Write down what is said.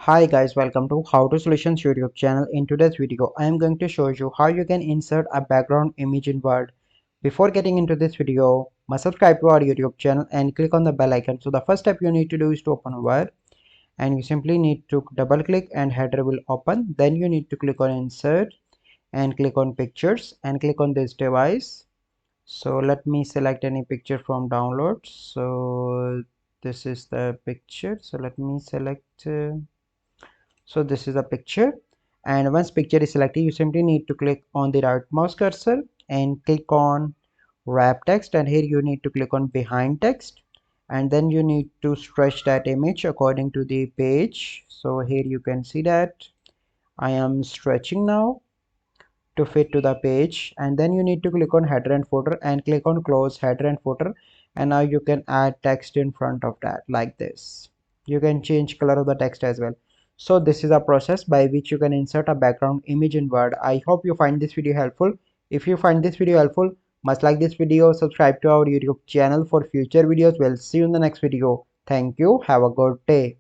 Hi guys, welcome to How to Solutions YouTube channel. In today's video, I am going to show you how you can insert a background image in Word. Before getting into this video, must subscribe to our YouTube channel and click on the bell icon. So the first step you need to do is to open Word, and you simply need to double click and header will open. Then you need to click on insert and click on pictures and click on this device. So let me select any picture from downloads. So this is the picture. So let me select so this is a picture, and once picture is selected you simply need to click on the right mouse cursor and click on wrap text, and here you need to click on behind text, and then you need to stretch that image according to the page. So here you can see that I am stretching now to fit to the page, and then you need to click on header and footer and click on close header and footer, and now you can add text in front of that like this. You can change color of the text as well. So this is a process by which you can insert a background image in Word. I hope you find this video helpful. If you find this video helpful, must like this video, subscribe to our YouTube channel for future videos. We'll see you in the next video. Thank you, have a good day.